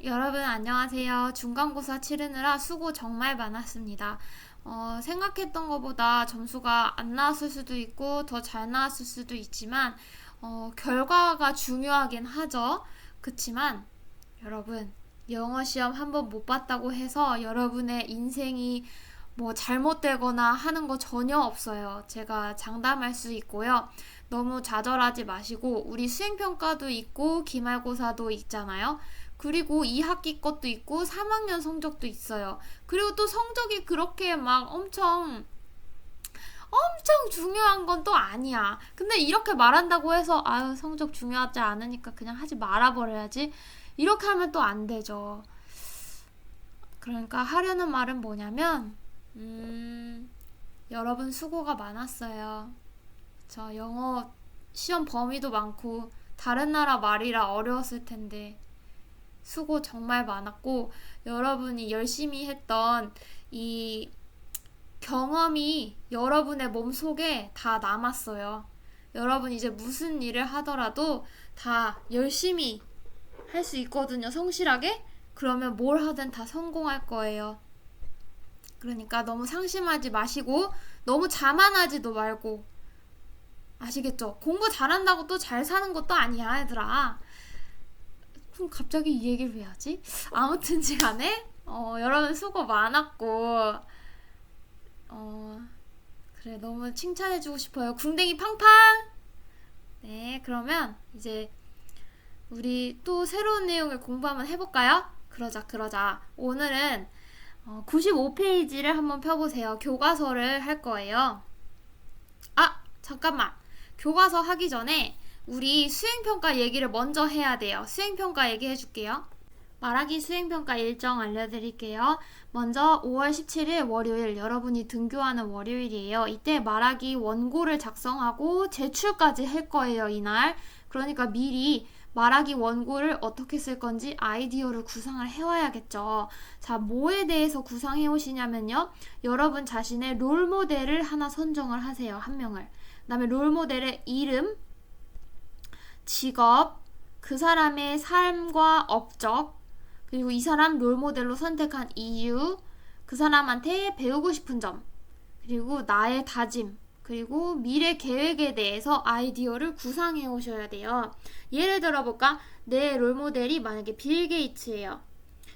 여러분 안녕하세요. 중간고사 치르느라 수고 정말 많았습니다. 생각했던 것보다 점수가 안 나왔을 수도 있고 더 잘 나왔을 수도 있지만 결과가 중요하긴 하죠. 그치만 여러분 영어 시험 한번 못 봤다고 해서 여러분의 인생이 뭐 잘못되거나 하는 거 전혀 없어요. 제가 장담할 수 있고요. 너무 좌절하지 마시고 우리 수행평가도 있고 기말고사도 있잖아요. 그리고 2학기 것도 있고 3학년 성적도 있어요. 그리고 또 성적이 그렇게 막 엄청 중요한 건 또 아니야. 근데 이렇게 말한다고 해서 아유 성적 중요하지 않으니까 그냥 하지 말아버려야지. 이렇게 하면 또 안 되죠. 그러니까 하려는 말은 뭐냐면 여러분 수고가 많았어요. 저 영어 시험 범위도 많고 다른 나라 말이라 어려웠을 텐데 수고 정말 많았고 여러분이 열심히 했던 이 경험이 여러분의 몸속에 다 남았어요. 여러분 이제 무슨 일을 하더라도 다 열심히 할 수 있거든요. 성실하게. 그러면 뭘 하든 다 성공할 거예요. 그러니까 너무 상심하지 마시고 너무 자만하지도 말고 아시겠죠? 공부 잘한다고 또 잘 사는 것도 아니야, 얘들아. 그럼 갑자기 이 얘기를 왜 하지? 아무튼지 간에 여러분 수고 많았고 그래 너무 칭찬해주고 싶어요. 궁뎅이 팡팡. 네, 그러면 이제 우리 또 새로운 내용을 공부 한번 해볼까요? 그러자. 오늘은 95페이지를 한번 펴보세요. 교과서를 할 거예요. 아, 잠깐만. 교과서 하기 전에 우리 수행평가 얘기를 먼저 해야 돼요. 수행평가 얘기해 줄게요. 말하기 수행평가 일정 알려드릴게요. 먼저 5월 17일 월요일 여러분이 등교하는 월요일이에요. 이때 말하기 원고를 작성하고 제출까지 할 거예요. 이날. 그러니까 미리 말하기 원고를 어떻게 쓸 건지 아이디어를 구상을 해와야겠죠. 자, 뭐에 대해서 구상해 오시냐면요. 여러분 자신의 롤모델을 하나 선정을 하세요. 한 명을. 그 다음에 롤모델의 이름, 직업, 그 사람의 삶과 업적, 그리고 이 사람 롤모델로 선택한 이유, 그 사람한테 배우고 싶은 점, 그리고 나의 다짐, 그리고 미래 계획에 대해서 아이디어를 구상해 오셔야 돼요. 예를 들어볼까? 내 롤모델이 만약에 빌 게이츠예요.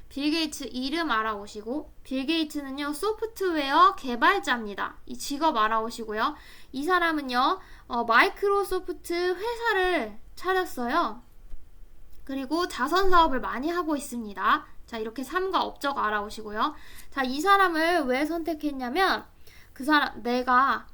빌 게이츠 이름 알아오시고, 빌 게이츠는요 소프트웨어 개발자입니다. 이 직업 알아오시고요. 이 사람은요 마이크로소프트 회사를 차렸어요. 그리고 자선 사업을 많이 하고 있습니다. 자, 이렇게 삶과 업적 알아오시고요. 자, 이 사람을 왜 선택했냐면 내가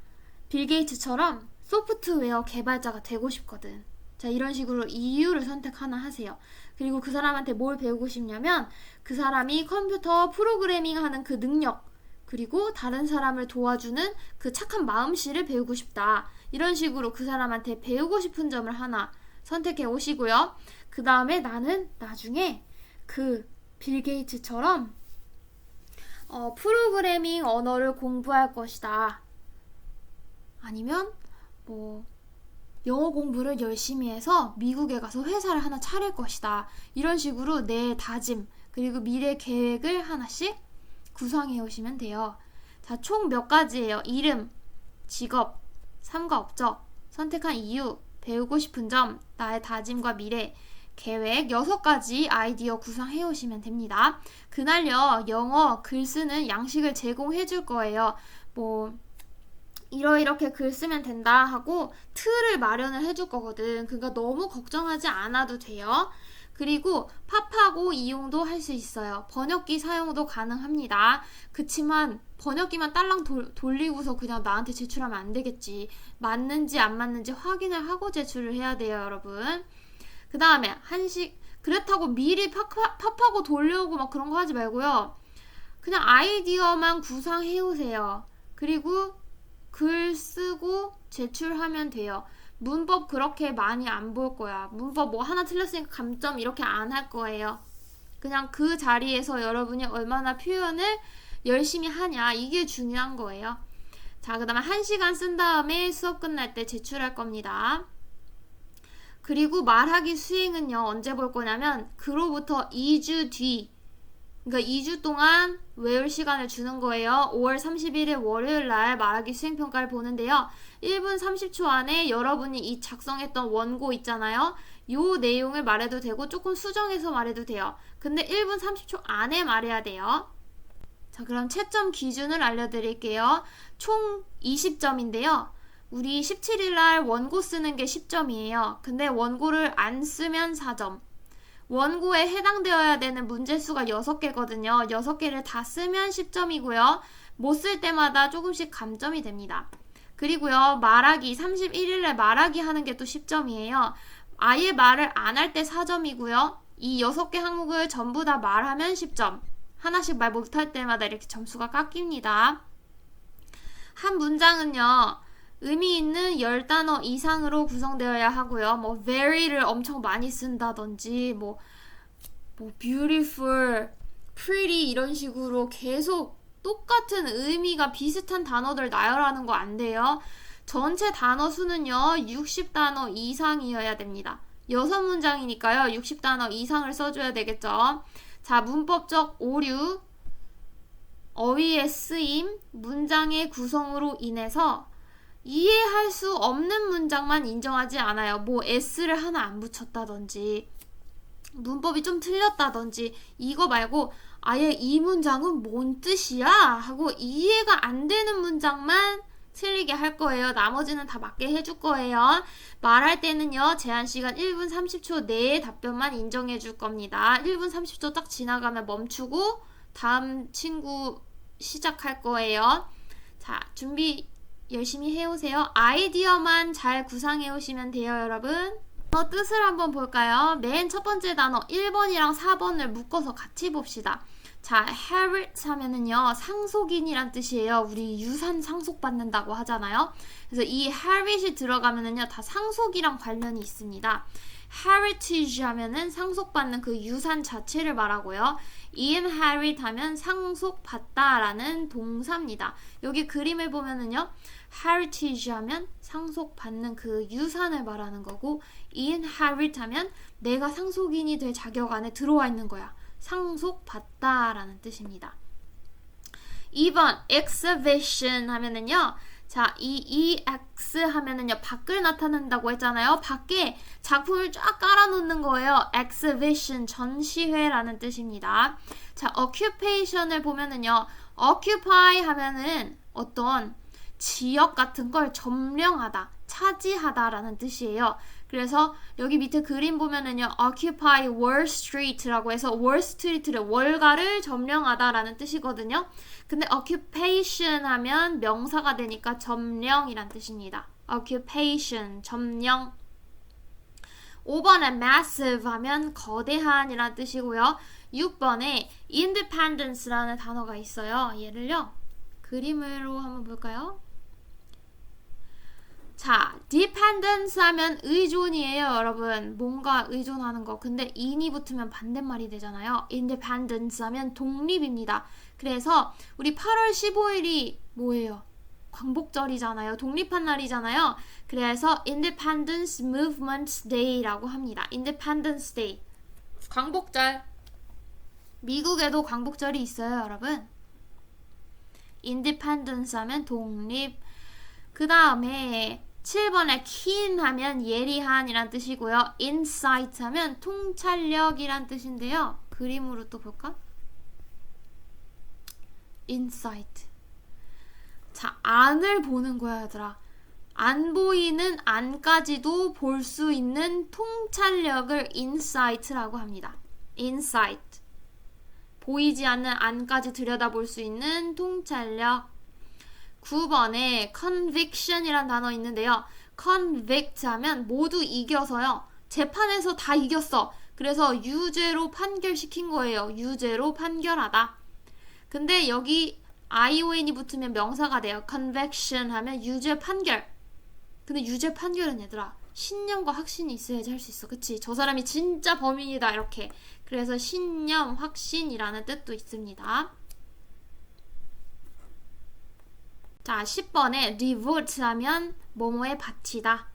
빌 게이츠처럼 소프트웨어 개발자가 되고 싶거든. 자, 이런 식으로 이유를 선택 하나 하세요. 그리고 그 사람한테 뭘 배우고 싶냐면 그 사람이 컴퓨터 프로그래밍 하는 그 능력, 그리고 다른 사람을 도와주는 그 착한 마음씨를 배우고 싶다. 이런 식으로 그 사람한테 배우고 싶은 점을 하나 선택해 오시고요. 그 다음에 나는 나중에 그 빌 게이츠처럼 프로그래밍 언어를 공부할 것이다. 아니면 뭐 영어 공부를 열심히 해서 미국에 가서 회사를 하나 차릴 것이다. 이런 식으로 내 다짐 그리고 미래 계획을 하나씩 구성해 오시면 돼요. 자, 총 몇 가지예요. 이름, 직업, 삶과 업적, 선택한 이유, 배우고 싶은 점, 나의 다짐과 미래, 계획 6가지 아이디어 구상해 오시면 됩니다. 그날요 영어 글 쓰는 양식을 제공해 줄 거예요. 뭐 이렇게 글 쓰면 된다 하고 틀을 마련을 해줄 거거든. 그러니까 너무 걱정하지 않아도 돼요. 그리고 팝하고 이용도 할 수 있어요. 번역기 사용도 가능합니다. 그치만 번역기만 딸랑 돌리고서 그냥 나한테 제출하면 안 되겠지. 맞는지 안 맞는지 확인을 하고 제출을 해야 돼요, 여러분. 그 다음에 그렇다고 미리 팝하고 돌려오고 막 그런 거 하지 말고요. 그냥 아이디어만 구상해 오세요. 그리고 글 쓰고 제출하면 돼요. 문법 그렇게 많이 안 볼 거야. 문법 뭐 하나 틀렸으니까 감점 이렇게 안 할 거예요. 그냥 그 자리에서 여러분이 얼마나 표현을 열심히 하냐 이게 중요한 거예요. 자, 그 다음에 1시간 쓴 다음에 수업 끝날 때 제출할 겁니다. 그리고 말하기 수행은요, 언제 볼 거냐면 그로부터 2주 뒤, 그러니까 2주 동안 외울 시간을 주는 거예요. 5월 31일 월요일 날 말하기 수행평가를 보는데요. 1분 30초 안에 여러분이 이 작성했던 원고 있잖아요. 요 내용을 말해도 되고 조금 수정해서 말해도 돼요. 근데 1분 30초 안에 말해야 돼요. 자, 그럼 채점 기준을 알려드릴게요. 총 20점인데요. 우리 17일날 원고 쓰는 게 10점이에요. 근데 원고를 안 쓰면 4점. 원고에 해당되어야 되는 문제수가 6개거든요. 6개를 다 쓰면 10점이고요. 못 쓸 때마다 조금씩 감점이 됩니다. 그리고요, 말하기, 31일에 말하기 하는 게 또 10점이에요. 아예 말을 안 할 때 4점이고요. 이 6개 항목을 전부 다 말하면 10점. 하나씩 말 못할 때마다 이렇게 점수가 깎입니다. 한 문장은요, 의미 있는 10단어 이상으로 구성되어야 하고요. 뭐 very를 엄청 많이 쓴다든지 뭐 beautiful, pretty 이런 식으로 계속 똑같은 의미가 비슷한 단어들 나열하는 거 안 돼요. 전체 단어 수는요, 60단어 이상이어야 됩니다. 6문장이니까요. 60단어 이상을 써줘야 되겠죠. 자, 문법적 오류, 어휘의 쓰임, 문장의 구성으로 인해서 이해할 수 없는 문장만 인정하지 않아요. 뭐 s를 하나 안 붙였다든지 문법이 좀 틀렸다든지 이거 말고 아예 이 문장은 뭔 뜻이야? 하고 이해가 안 되는 문장만 틀리게 할 거예요. 나머지는 다 맞게 해줄 거예요. 말할 때는요, 제한시간 1분 30초 내에 답변만 인정해 줄 겁니다. 1분 30초 딱 지나가면 멈추고 다음 친구 시작할 거예요. 자, 준비 열심히 해오세요. 아이디어만 잘 구상해 오시면 돼요, 여러분. 뜻을 한번 볼까요? 맨 첫 번째 단어 1번이랑 4번을 묶어서 같이 봅시다. 자, inherit 하면은요, 상속인이란 뜻이에요. 우리 유산 상속받는다고 하잖아요. 그래서 이 inherit이 들어가면은요, 다 상속이랑 관련이 있습니다. heritage 하면은 상속받는 그 유산 자체를 말하고요. inherit 하면 상속받다라는 동사입니다. 여기 그림을 보면은요, heritage 하면 상속받는 그 유산을 말하는 거고, inherit 하면 내가 상속인이 될 자격 안에 들어와 있는 거야. 상속받다라는 뜻입니다. 2번 exhibition 하면은요, 자, 이 EX 하면은요, 밖을 나타낸다고 했잖아요. 밖에 작품을 쫙 깔아놓는 거예요. exhibition, 전시회라는 뜻입니다. 자, occupation을 보면은요, occupy 하면은 어떤 지역 같은 걸 점령하다, 차지하다라는 뜻이에요. 그래서 여기 밑에 그림 보면은요, occupy Wall Street라고 해서 Wall Street를, 월가를 점령하다라는 뜻이거든요. 근데 occupation 하면 명사가 되니까 점령이란 뜻입니다. occupation, 점령. 5번에 massive 하면 거대한이란 뜻이고요. 6번에 independence라는 단어가 있어요. 얘를요, 그림으로 한번 볼까요? 자, dependence 하면 의존이에요, 여러분. 뭔가 의존하는 거. 근데 in이 붙으면 반대말이 되잖아요. independence 하면 독립입니다. 그래서 우리 8월 15일이 뭐예요? 광복절이잖아요. 독립한 날이잖아요. 그래서 Independence Movement Day라고 합니다. Independence Day. 광복절. 미국에도 광복절이 있어요, 여러분. Independence 하면 독립. 그 다음에 7번에 keen 하면 예리한이란 뜻이고요. insight 하면 통찰력이란 뜻인데요. 그림으로 또 볼까? insight. 자, 안을 보는 거야, 얘들아. 안 보이는 안까지도 볼 수 있는 통찰력을 insight라고 합니다. insight. 보이지 않는 안까지 들여다볼 수 있는 통찰력. 9번에 conviction이란 단어 있는데요. convict 하면 모두 이겨서요. 재판에서 다 이겼어. 그래서 유죄로 판결시킨 거예요. 유죄로 판결하다. 근데 여기 ION이 붙으면 명사가 돼요. conviction 하면 유죄 판결. 근데 유죄 판결은 얘들아, 신념과 확신이 있어야지 할 수 있어. 그치? 저 사람이 진짜 범인이다, 이렇게. 그래서 신념, 확신이라는 뜻도 있습니다. 자, 10번에 devote 하면 뭐뭐에 바치다.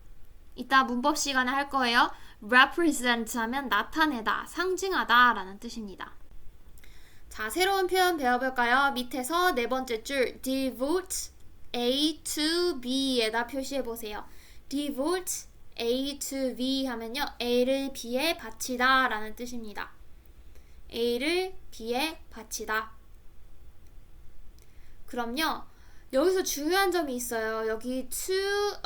이따 문법 시간에 할 거예요. represent 하면 나타내다, 상징하다 라는 뜻입니다. 자, 새로운 표현 배워볼까요? 밑에서 네 번째 줄 devote A to B에다 표시해보세요. devote A to B 하면요, A를 B에 바치다 라는 뜻입니다. A를 B에 바치다. 그럼요, 여기서 중요한 점이 있어요. 여기 to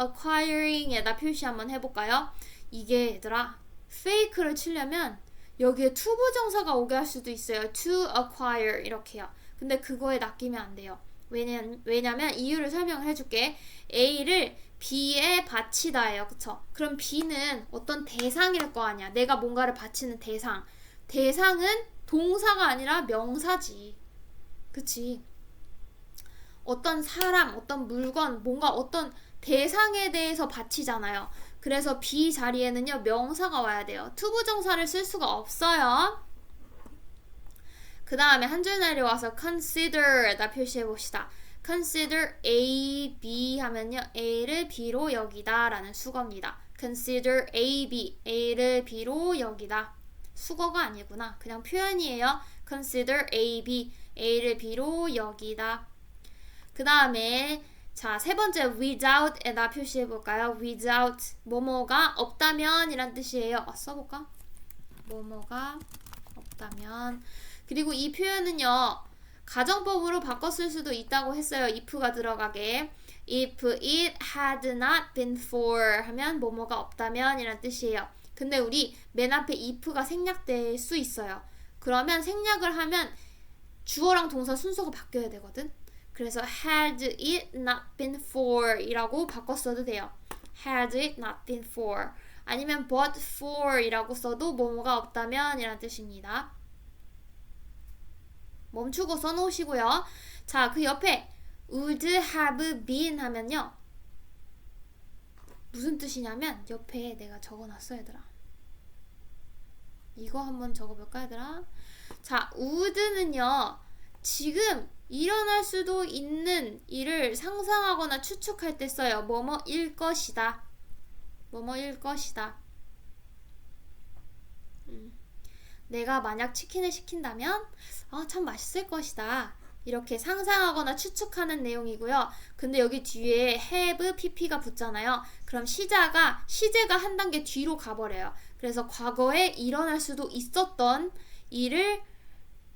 acquiring에다 표시 한번 해볼까요? 이게 얘들아, fake를 치려면 여기에 to 부정사가 오게 할 수도 있어요. to acquire 이렇게요. 근데 그거에 낚이면 안 돼요. 왜냐면 이유를 설명을 해줄게. A를 B에 바치다예요. 그쵸? 그럼 B는 어떤 대상일 거 아니야. 내가 뭔가를 바치는 대상. 대상은 동사가 아니라 명사지. 그치? 어떤 사람, 어떤 물건, 뭔가 어떤 대상에 대해서 바치잖아요. 그래서 B 자리에는요, 명사가 와야 돼요. 투부정사를 쓸 수가 없어요. 그 다음에 한 줄 내려와서 consider에다 표시해 봅시다. consider A, B 하면요, A를 B로 여기다 라는 수거입니다. consider A, B, A를 B로 여기다. 수거가 아니구나. 그냥 표현이에요. consider A, B, A를 B로 여기다. 그 다음에 자, 세 번째 without에다 표시해 볼까요? without, 뭐뭐가 없다면 이란 뜻이에요. 써볼까? 뭐뭐가 없다면. 그리고 이 표현은요, 가정법으로 바꿔 쓸 수도 있다고 했어요. if가 들어가게. if it had not been for 하면 뭐뭐가 없다면 이란 뜻이에요. 근데 우리 맨 앞에 if가 생략될 수 있어요. 그러면 생략을 하면 주어랑 동사 순서가 바뀌어야 되거든. 그래서 had it not been for 이라고 바꿔 써도 돼요. had it not been for. 아니면 but for 이라고 써도 뭐뭐가 없다면 이란 뜻입니다. 멈추고 써놓으시고요. 자, 그 옆에 would have been 하면요, 무슨 뜻이냐면 옆에 내가 적어놨어 얘들아. 이거 한번 적어볼까 얘들아. 자, would는요, 지금 일어날 수도 있는 일을 상상하거나 추측할 때 써요. 뭐뭐일 것이다. 뭐뭐일 것이다. 내가 만약 치킨을 시킨다면 참 맛있을 것이다. 이렇게 상상하거나 추측하는 내용이고요. 근데 여기 뒤에 have, pp가 붙잖아요. 그럼 시제가 한 단계 뒤로 가버려요. 그래서 과거에 일어날 수도 있었던 일을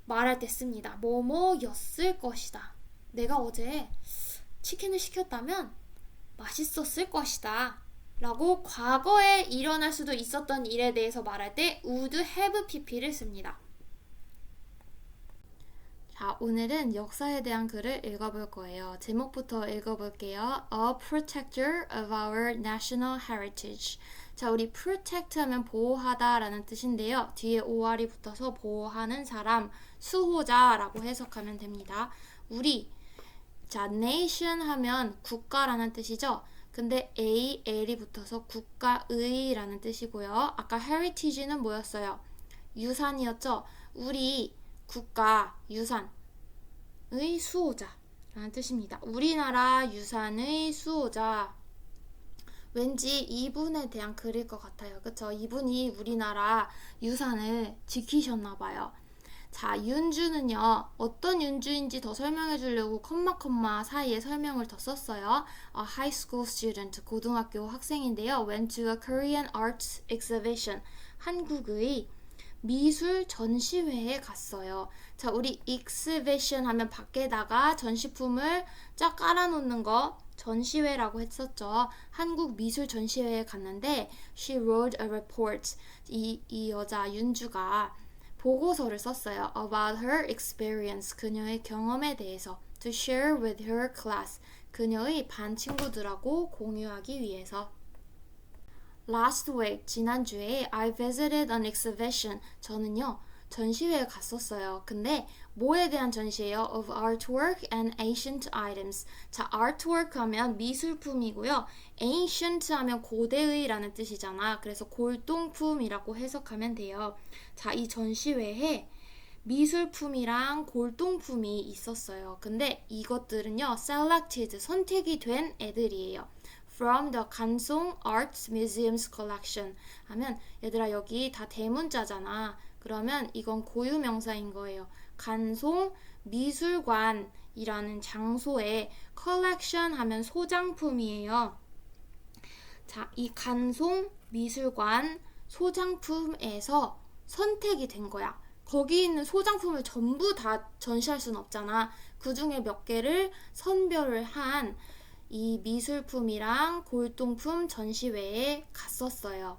말할 때 씁니다. 뭐뭐였을 것이다. 내가 어제 치킨을 시켰다면 맛있었을 것이다 라고 과거에 일어날 수도 있었던 일에 대해서 말할 때 would have pp를 씁니다. 자, 오늘은 역사에 대한 글을 읽어볼 거예요. 제목부터 읽어볼게요. A protector of our national heritage. 자, 우리 protect 하면 보호하다 라는 뜻인데요. 뒤에 or이 붙어서 보호하는 사람, 수호자라고 해석하면 됩니다. 우리, 자, nation 하면 국가라는 뜻이죠. 근데 A, L이 붙어서 국가의 라는 뜻이고요. 아까 heritage는 뭐였어요? 유산이었죠? 우리 국가, 유산의 수호자 라는 뜻입니다. 우리나라 유산의 수호자. 왠지 이분에 대한 글일 것 같아요. 그쵸? 이분이 우리나라 유산을 지키셨나봐요. 자, 윤주는요, 어떤 윤주인지 더 설명해 주려고 컴마 사이에 설명을 더 썼어요. A high school student, 고등학교 학생인데요. went to a Korean arts exhibition, 한국의 미술 전시회에 갔어요. 자, 우리 exhibition 하면 밖에다가 전시품을 쫙 깔아놓는 거 전시회라고 했었죠. 한국 미술 전시회에 갔는데 she wrote a report. 이 여자 윤주가 보고서를 썼어요. about her experience. 그녀의 경험에 대해서 to share with her class. 그녀의 반 친구들하고 공유하기 위해서. Last week, 지난주에 I visited an exhibition. 저는요, 전시회에 갔었어요. 근데 뭐에 대한 전시예요? Of artwork and ancient items. 자, artwork 하면 미술품이고요. ancient 하면 고대의 라는 뜻이잖아. 그래서 골동품이라고 해석하면 돼요. 자, 이 전시회에 미술품이랑 골동품이 있었어요. 근데 이것들은요, selected, 선택이 된 애들이에요. from the 간송 Arts Museum's collection 하면 얘들아 여기 다 대문자잖아. 그러면 이건 고유명사인 거예요. 간송 미술관이라는 장소에 collection 하면 소장품이에요. 자, 이 간송 미술관 소장품에서 선택이 된 거야. 거기 있는 소장품을 전부 다 전시할 수는 없잖아. 그 중에 몇 개를 선별을 한 이 미술품이랑 골동품 전시회에 갔었어요.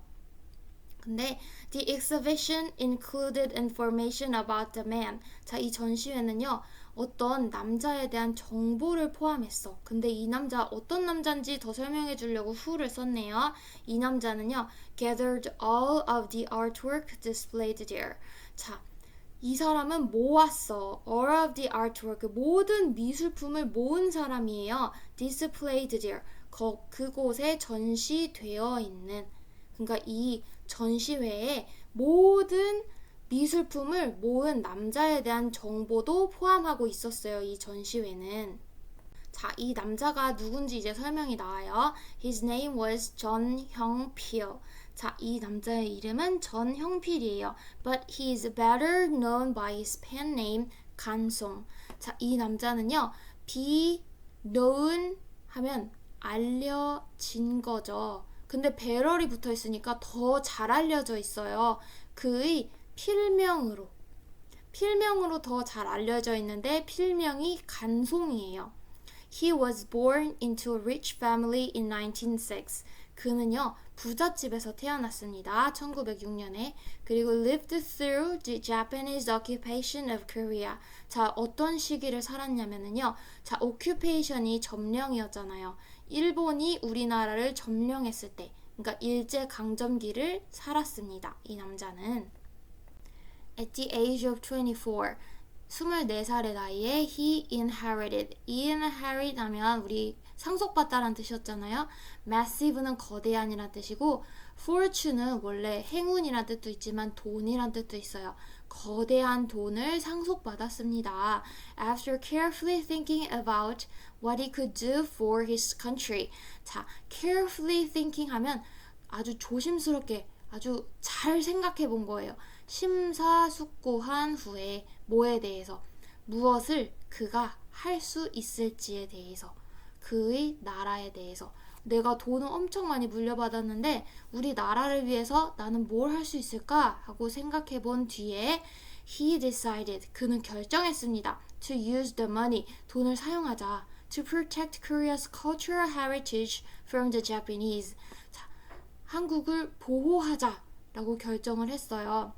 근데 the exhibition included information about the man. 자, 이 전시회는요. 어떤 남자에 대한 정보를 포함했어. 근데 이 남자 어떤 남자인지 더 설명해 주려고 who를 썼네요. 이 남자는요. gathered all of the artwork displayed there. 자, 이 사람은 모았어. all of the artwork. 모든 미술품을 모은 사람이에요. displayed there. 그곳에 전시되어 있는. 그러니까 이 전시회에 모든 미술품을 모은 남자에 대한 정보도 포함하고 있었어요. 이 전시회는. 자, 이 남자가 누군지 이제 설명이 나와요. His name was 전형필. 자, 이 남자의 이름은 전형필이에요. But he is better known by his pen name 간송. 자, 이 남자는요. be known 하면 알려진 거죠. 근데 배럴이 붙어 있으니까 더 잘 알려져 있어요. 그의 필명으로 더 잘 알려져 있는데 필명이 간송이에요. He was born into a rich family in 1906. 그는요 부잣집에서 태어났습니다. 1906년에. 그리고 lived through the Japanese occupation of Korea. 자, 어떤 시기를 살았냐면요. 자, occupation이 점령이었잖아요. 일본이 우리나라를 점령했을 때, 그러니까 일제강점기를 살았습니다. 이 남자는. At the age of 24, 24살의 나이에 he inherited 하면 우리 상속받다라는 뜻이었잖아요. massive는 거대한이란 뜻이고 fortune은 원래 행운이란 뜻도 있지만 돈이란 뜻도 있어요. 거대한 돈을 상속받았습니다. After carefully thinking about what he could do for his country. 자, carefully thinking 하면 아주 조심스럽게 아주 잘 생각해 본 거예요. 심사숙고한 후에 뭐에 대해서 무엇을 그가 할 수 있을지에 대해서 그의 나라에 대해서 내가 돈을 엄청 많이 물려받았는데 우리 나라를 위해서 나는 뭘 할 수 있을까 하고 생각해 본 뒤에 he decided 그는 결정했습니다. to use the money 돈을 사용하자 to protect Korea's cultural heritage from the Japanese 자, 한국을 보호하자라고 결정을 했어요.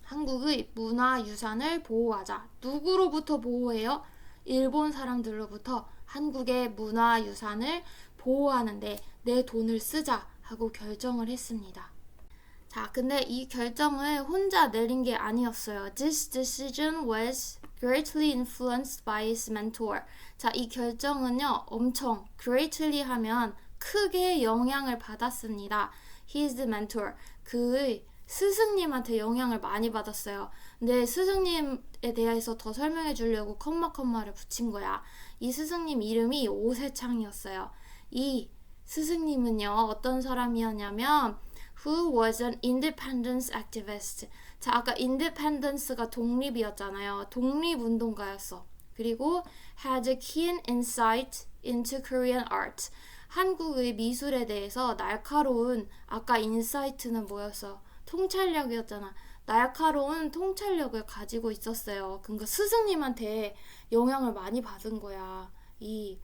한국의 문화유산을 보호하자. 누구로부터 보호해요? 일본 사람들로부터 한국의 문화유산을 보호하는데 내 돈을 쓰자 하고 결정을 했습니다. 자, 근데 이 결정을 혼자 내린 게 아니었어요. This decision was greatly influenced by his mentor. 자, 이 결정은요, 엄청 greatly 하면 크게 영향을 받았습니다. His mentor. 그의 스승님한테 영향을 많이 받았어요. 근데 스승님에 대해서 더 설명해 주려고 컴마를 붙인 거야. 이 스승님 이름이 오세창이었어요. 이 스승님은요, 어떤 사람이었냐면 who was an independence activist. 자, 아까 independence가 독립이었잖아요. 독립운동가였어. 그리고 had a keen insight into Korean art. 한국의 미술에 대해서 날카로운 아까 인사이트는 뭐였어? 통찰력이었잖아. 날카로운 통찰력을 가지고 있었어요. 그러니까 스승님한테 영향을 많이 받은 거야. 이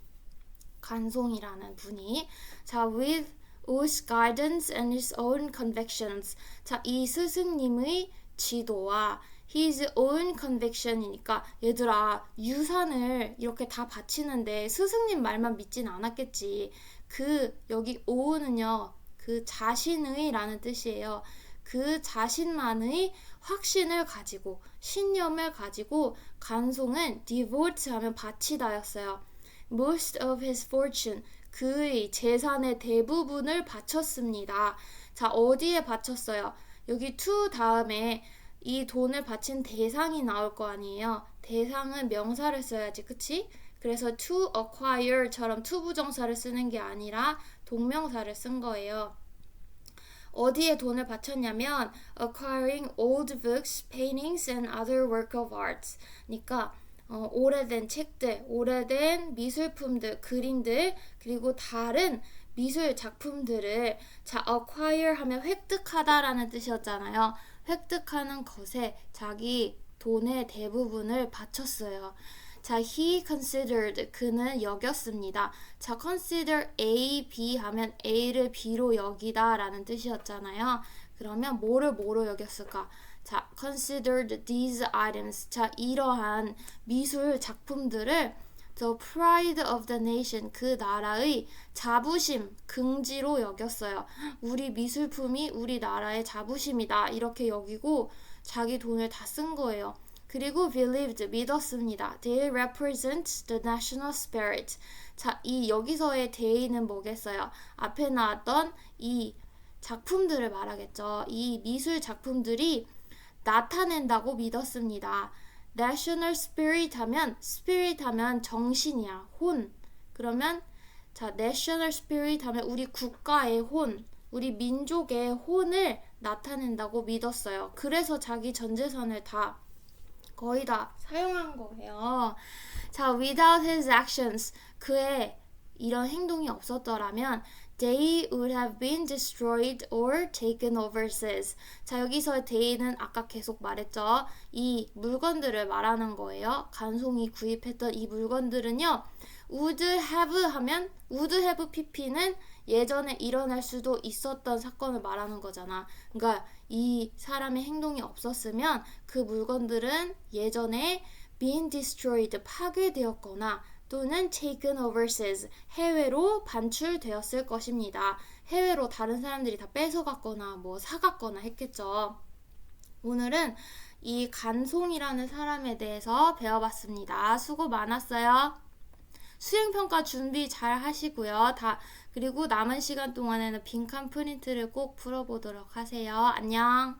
간송이라는 분이. 자, with whose guidance and his own convictions. 자, 이 스승님의 지도와 his own conviction이니까 얘들아 유산을 이렇게 다 바치는데 스승님 말만 믿진 않았겠지. 여기 own은요. 그 자신의 라는 뜻이에요. 그 자신만의 확신을 가지고 신념을 가지고 간송은 devote 하면 바치다였어요. Most of his fortune 그의 재산의 대부분을 바쳤습니다. 자, 어디에 바쳤어요? 여기 to 다음에 이 돈을 바친 대상이 나올 거 아니에요. 대상은 명사를 써야지, 그치? 그래서 to acquire처럼 to 부정사를 쓰는 게 아니라 동명사를 쓴 거예요. 어디에 돈을 바쳤냐면 acquiring old books, paintings and other work of arts. 그러니까 오래된 책들, 오래된 미술품들, 그림들, 그리고 다른 미술 작품들을 acquire 하면 획득하다라는 뜻이었잖아요. 획득하는 것에 자기 돈의 대부분을 바쳤어요. he considered, 그는 여겼습니다. consider A, B 하면 A를 B로 여기다 라는 뜻이었잖아요. 그러면 뭐로 여겼을까? considered these items. 이러한 미술 작품들을 the pride of the nation, 그 나라의 자부심, 긍지로 여겼어요. 우리 미술품이 우리 나라의 자부심이다. 이렇게 여기고 자기 돈을 다 쓴 거예요. 그리고 believed, 믿었습니다. They represent the national spirit. 이 여기서의 they는 뭐겠어요? 앞에 나왔던 이 작품들을 말하겠죠. 이 미술 작품들이 나타낸다고 믿었습니다. national spirit 하면 정신이야, 혼. 그러면 national spirit 하면 우리 국가의 혼, 우리 민족의 혼을 나타낸다고 믿었어요. 그래서 자기 전 재산을 다 거의 다 사용한 거예요. without his actions, 그의 이런 행동이 없었더라면 they would have been destroyed or taken overseas. 여기서 they는 아까 계속 말했죠. 이 물건들을 말하는 거예요. 간송이 구입했던 이 물건들은요. would have 하면 would have pp는 예전에 일어날 수도 있었던 사건을 말하는 거잖아. 그러니까 이 사람의 행동이 없었으면 그 물건들은 예전에 been destroyed, 파괴되었거나 또는 taken overseas, 해외로 반출되었을 것입니다. 해외로 다른 사람들이 다 뺏어갔거나 뭐 사갔거나 했겠죠. 오늘은 이 간송이라는 사람에 대해서 배워봤습니다. 수고 많았어요. 수행평가 준비 잘 하시고요. 그리고 남은 시간 동안에는 빈칸 프린트를 꼭 풀어보도록 하세요. 안녕.